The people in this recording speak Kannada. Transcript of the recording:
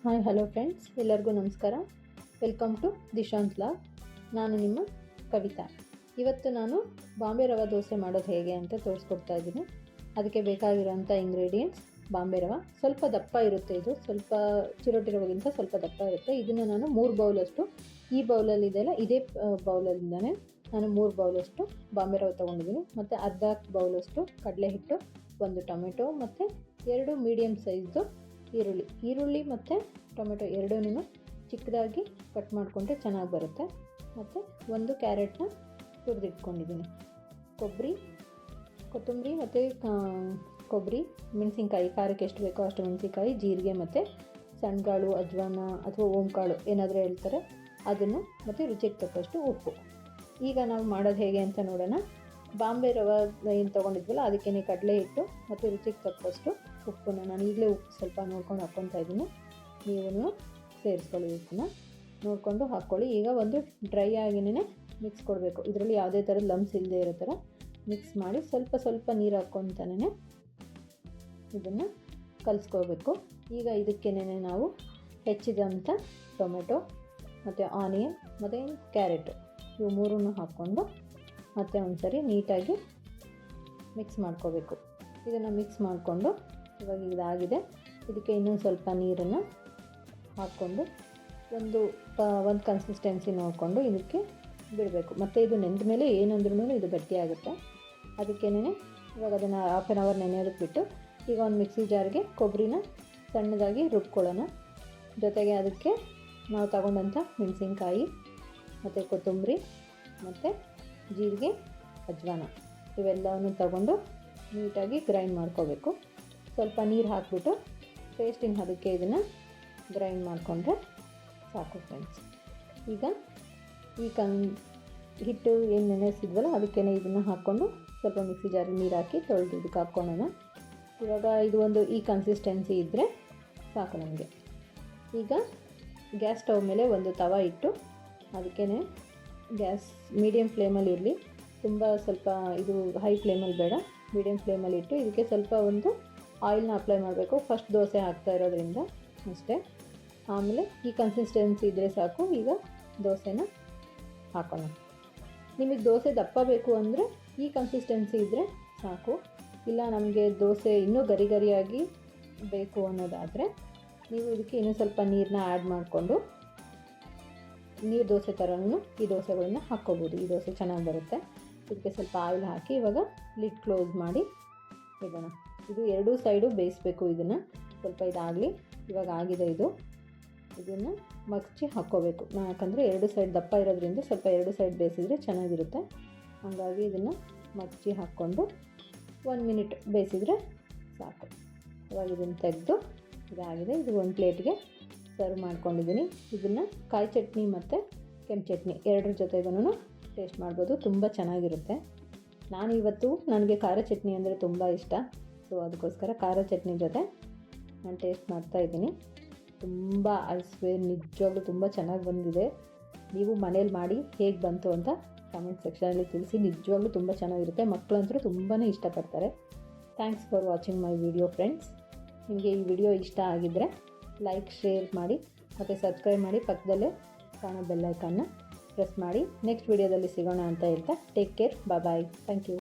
ಹಾಯ್ ಹಲೋ ಫ್ರೆಂಡ್ಸ್, ಎಲ್ಲರಿಗೂ ನಮಸ್ಕಾರ. Welcome to Dishant vlog. ನಾನು ನಿಮ್ಮ ಕವಿತಾ. ಇವತ್ತು ನಾನು ಬಾಂಬೆ ರವೆ ದೋಸೆ ಮಾಡೋದು ಹೇಗೆ ಅಂತ ತೋರಿಸ್ಕೊಡ್ತಾ ಇದ್ದೀನಿ. ಅದಕ್ಕೆ ಬೇಕಾಗಿರೋಂಥ ಇಂಗ್ರೀಡಿಯೆಂಟ್ಸ್ ಬಾಂಬೆ ರವೆ. ಸ್ವಲ್ಪ ದಪ್ಪ ಇರುತ್ತೆ, ಇದು ಸ್ವಲ್ಪ ಚಿರೋಟಿ ರವೆಗಿಂತ ಸ್ವಲ್ಪ ದಪ್ಪ ಇರುತ್ತೆ. ಇದನ್ನು ನಾನು 3 ಬೌಲಷ್ಟು, ಈ ಬೌಲಲ್ಲಿ ಇದೆಯಲ್ಲ ಇದೇ ಬೌಲಲ್ಲಿಂದನೇ ನಾನು 3 ಬೌಲಷ್ಟು ಬಾಂಬೆ ರವೆ ತೊಗೊಂಡಿದ್ದೀನಿ. ಮತ್ತು ಅರ್ಧ ಬೌಲಷ್ಟು ಕಡಲೆ ಹಿಟ್ಟು, 1 ಟೊಮೆಟೊ ಮತ್ತು 2 ಮೀಡಿಯಮ್ ಸೈಜ್ದು ಈರುಳ್ಳಿ ಮತ್ತು ಟೊಮೆಟೊ ಎರಡೂ ಚಿಕ್ಕದಾಗಿ ಕಟ್ ಮಾಡಿಕೊಂಡ್ರೆ ಚೆನ್ನಾಗಿ ಬರುತ್ತೆ. ಮತ್ತು 1 ಕ್ಯಾರೆಟ್ನ ತುರಿದಿಟ್ಕೊಂಡಿದ್ದೀನಿ. ಕೊತ್ತಂಬರಿ ಮತ್ತು ಕೊಬ್ಬರಿ, ಮೆಣಸಿನ್ಕಾಯಿ, ಖಾರಕ್ಕೆ ಎಷ್ಟು ಬೇಕೋ ಅಷ್ಟು ಮೆಣಸಿನ್ಕಾಯಿ, ಜೀರಿಗೆ ಮತ್ತು ಸಣ್ಣಗಾಳು, ಅಜ್ವಾನ ಅಥವಾ ಓಂಕಾಳು ಏನಾದರೂ ಹೇಳ್ತಾರೆ ಅದನ್ನು, ಮತ್ತು ರುಚಿಗೆ ತಕ್ಕಷ್ಟು ಉಪ್ಪು. ಈಗ ನಾವು ಮಾಡೋದು ಹೇಗೆ ಅಂತ ನೋಡೋಣ. ಬಾಂಬೆ ರವೆ ಏನು ತೊಗೊಂಡಿದ್ವಲ್ಲ ಅದಕ್ಕೇ ಕಡಲೆ ಹಿಟ್ಟು ಮತ್ತು ರುಚಿಗೆ ತಕ್ಕಷ್ಟು ಉಪ್ಪನ್ನು ನಾನು ಈಗಲೇ ಉಪ್ಪು ಸ್ವಲ್ಪ ನೋಡ್ಕೊಂಡು ಹಾಕ್ಕೊತಾ ಇದ್ದೀನಿ. ನೀವು ಸೇರಿಸ್ಕೊಳ್ಳಿ, ಉಪ್ಪನ್ನ ನೋಡಿಕೊಂಡು ಹಾಕ್ಕೊಳ್ಳಿ. ಈಗ ಒಂದು ಡ್ರೈ ಆಗಿನೇ ಮಿಕ್ಸ್ ಕೊಡಬೇಕು. ಇದರಲ್ಲಿ ಯಾವುದೇ ಥರದ ಲಮ್ಸ್ ಇಲ್ಲದೆ ಇರೋ ಥರ ಮಿಕ್ಸ್ ಮಾಡಿ ಸ್ವಲ್ಪ ನೀರು ಹಾಕ್ಕೊತಾನೆ ಇದನ್ನು ಕಲಿಸ್ಕೋಬೇಕು. ಈಗ ಇದಕ್ಕೇನೆ ನಾವು ಹೆಚ್ಚಿದಂಥ ಟೊಮೆಟೊ ಮತ್ತು ಆನಿಯನ್ ಮತ್ತು ಕ್ಯಾರೆಟು ಇವು 3 ಹಾಕ್ಕೊಂಡು ಮತ್ತು ಒಂದ್ಸರಿ ನೀಟಾಗಿ ಮಿಕ್ಸ್ ಮಾಡ್ಕೋಬೇಕು. ಇದನ್ನು ಮಿಕ್ಸ್ ಮಾಡಿಕೊಂಡು ಇವಾಗ ಇದಾಗಿದೆ. ಇದಕ್ಕೆ ಇನ್ನೊಂದು ಸ್ವಲ್ಪ ನೀರನ್ನು ಹಾಕ್ಕೊಂಡು ಒಂದು ಕನ್ಸಿಸ್ಟೆನ್ಸಿ ನೋಡಿಕೊಂಡು ಇದಕ್ಕೆ ಬಿಡಬೇಕು. ಮತ್ತು ಇದು ನೆಂದ ಮೇಲೆ ಏನಂದ್ರೂ ಇದು ಗಟ್ಟಿಯಾಗುತ್ತೆ. ಅದಕ್ಕೇನೆ ಇವಾಗ ಅದನ್ನು ಹಾಫ್ ಆನ್ ಅವರ್ ನೆನೆಯೋದಕ್ಕೆ ಬಿಟ್ಟು ಈಗ ಒಂದು ಮಿಕ್ಸಿ ಜಾರ್ಗೆ ಕೊಬ್ಬರಿನ ಸಣ್ಣದಾಗಿ ರುಬ್ಕೊಳ್ಳೋಣ. ಜೊತೆಗೆ ಅದಕ್ಕೆ ನಾವು ತಗೊಂಡಂಥ ಮೆಣಸಿನ್ಕಾಯಿ ಮತ್ತು ಕೊತ್ತಂಬರಿ ಮತ್ತು ಜೀರಿಗೆ, ಅಜ್ವಾನ ಇವೆಲ್ಲವನ್ನು ತಗೊಂಡು ನೀಟಾಗಿ ಗ್ರೈಂಡ್ ಮಾಡ್ಕೋಬೇಕು. ಸ್ವಲ್ಪ ನೀರು ಹಾಕಿಬಿಟ್ಟು ಪೇಸ್ಟಿನ ಅದಕ್ಕೆ ಇದನ್ನು ಗ್ರೈಂಡ್ ಮಾಡಿಕೊಂಡ್ರೆ ಸಾಕು ಫ್ರೆಂಡ್ಸ್. ಈಗ ಈ ಹಿಟ್ಟು ಏನು ನೆನೆಸಿದ್ವಲ್ಲ ಅದಕ್ಕೇ ಇದನ್ನು ಹಾಕ್ಕೊಂಡು ಸ್ವಲ್ಪ ಮಿಕ್ಸಿ ಜಾರಿಗೆ ನೀರು ಹಾಕಿ ತೊಳೆದು ಇದಕ್ಕೆ ಹಾಕ್ಕೊಳ್ಳೋಣ. ಇವಾಗ ಇದು ಒಂದು ಈ ಕನ್ಸಿಸ್ಟೆನ್ಸಿ ಇದ್ದರೆ ಸಾಕು ನಮಗೆ. ಈಗ ಗ್ಯಾಸ್ ಸ್ಟವ್ ಮೇಲೆ ಒಂದು ತವ ಇಟ್ಟು ಅದಕ್ಕೇ ಗ್ಯಾಸ್ ಮೀಡಿಯಮ್ ಫ್ಲೇಮಲ್ಲಿ ಇರಲಿ, ಸ್ವಲ್ಪ ಇದು ಹೈ ಫ್ಲೇಮಲ್ಲಿ ಬೇಡ, ಮೀಡಿಯಮ್ ಫ್ಲೇಮಲ್ಲಿ ಇಟ್ಟು ಇದಕ್ಕೆ ಸ್ವಲ್ಪ ಒಂದು ಆಯಿಲ್ನ ಅಪ್ಲೈ ಮಾಡಬೇಕು. ಫಸ್ಟ್ ದೋಸೆ ಹಾಕ್ತಾ ಇರೋದ್ರಿಂದ ಅಷ್ಟೇ. ಆಮೇಲೆ ಈ ಕನ್ಸಿಸ್ಟೆನ್ಸಿ ಇದ್ದರೆ ಸಾಕು. ಈಗ ದೋಸೆನ ಹಾಕೋಣ. ನಿಮಗೆ ದೋಸೆ ದಪ್ಪ ಬೇಕು ಅಂದರೆ ಈ ಕನ್ಸಿಸ್ಟೆನ್ಸಿ ಇದ್ದರೆ ಸಾಕು. ಇಲ್ಲ ನಮಗೆ ದೋಸೆ ಇನ್ನೂ ಗರಿಯಾಗಿ ಬೇಕು ಅನ್ನೋದಾದರೆ ನೀವು ಇದಕ್ಕೆ ಇನ್ನೂ ಸ್ವಲ್ಪ ನೀರನ್ನ ಆ್ಯಡ್ ಮಾಡಿಕೊಂಡು ನೀರು ದೋಸೆ ಥರನೂ ಈ ದೋಸೆಗಳನ್ನ ಹಾಕ್ಕೋಬೋದು. ಈ ದೋಸೆ ಚೆನ್ನಾಗಿ ಬರುತ್ತೆ. ಇದಕ್ಕೆ ಸ್ವಲ್ಪ ಆಯಿಲ್ ಹಾಕಿ ಇವಾಗ ಲಿಡ್ ಕ್ಲೋಸ್ ಮಾಡಿ ಇಡೋಣ. ಇದು 2 ಸೈಡು ಬೇಯಿಸಬೇಕು. ಇದನ್ನು ಸ್ವಲ್ಪ ಇದಾಗಲಿ. ಇವಾಗ ಆಗಿದೆ ಇದು. ಇದನ್ನು ಮಗ್ಚಿ ಹಾಕ್ಕೋಬೇಕು. ಯಾಕಂದರೆ 2 ಸೈಡ್ ದಪ್ಪ ಇರೋದ್ರಿಂದ ಸ್ವಲ್ಪ 2 ಸೈಡ್ ಬೇಯಿಸಿದ್ರೆ ಚೆನ್ನಾಗಿರುತ್ತೆ. ಹಾಗಾಗಿ ಇದನ್ನು ಮಗ್ಚಿ ಹಾಕ್ಕೊಂಡು 1 ಮಿನಿಟ್ ಬೇಯಿಸಿದ್ರೆ ಸಾಕು. ಇವಾಗ ಇದನ್ನು ತೆಗೆದು ಇದಾಗಿದೆ. ಇದು ಒಂದು ಪ್ಲೇಟ್ಗೆ ಸರ್ವ್ ಮಾಡ್ಕೊಂಡಿದ್ದೀನಿ. ಇದನ್ನು ಕಾಯಿ ಚಟ್ನಿ ಮತ್ತು ಕೆಂಪು ಚಟ್ನಿ ಎರಡರ ಜೊತೆಗೂ ಟೇಸ್ಟ್ ಮಾಡ್ಬೋದು. ತುಂಬ ಚೆನ್ನಾಗಿರುತ್ತೆ. ನನಗೆ ಖಾರ ಚಟ್ನಿ ಅಂದರೆ ತುಂಬ ಇಷ್ಟ. ಸೊ ಅದಕ್ಕೋಸ್ಕರ ಖಾರ ಚಟ್ನಿ ಜೊತೆ ನಾನು ಟೇಸ್ಟ್ ಮಾಡ್ತಾಯಿದ್ದೀನಿ. ತುಂಬ ನಿಜವಾಗ್ಲೂ ತುಂಬ ಚೆನ್ನಾಗಿ ಬಂದಿದೆ. ನೀವು ಮನೇಲಿ ಮಾಡಿ ಹೇಗೆ ಬಂತು ಅಂತ ಕಮೆಂಟ್ ಸೆಕ್ಷನಲ್ಲಿ ತಿಳಿಸಿ. ನಿಜವಾಗ್ಲೂ ತುಂಬ ಚೆನ್ನಾಗಿರುತ್ತೆ. ಮಕ್ಕಳಂತೂ ತುಂಬಾ ಇಷ್ಟಪಡ್ತಾರೆ. Thanks for watching my video friends. ನಿಮಗೆ ಈ ವಿಡಿಯೋ ಇಷ್ಟ ಆಗಿದ್ದರೆ ಲೈಕ್, ಶೇರ್ ಮಾಡಿ ಮತ್ತು ಸಬ್ಸ್ಕ್ರೈಬ್ ಮಾಡಿ. ಪಕ್ಕದಲ್ಲೇ ಕಾಣೋ ಬೆಲ್ ಐಕಾನ್ನ ಪ್ರೆಸ್ ಮಾಡಿ. ನೆಕ್ಸ್ಟ್ ವಿಡಿಯೋದಲ್ಲಿ ಸಿಗೋಣ ಅಂತ ಹೇಳ್ತಾ take care, bye. Thank you.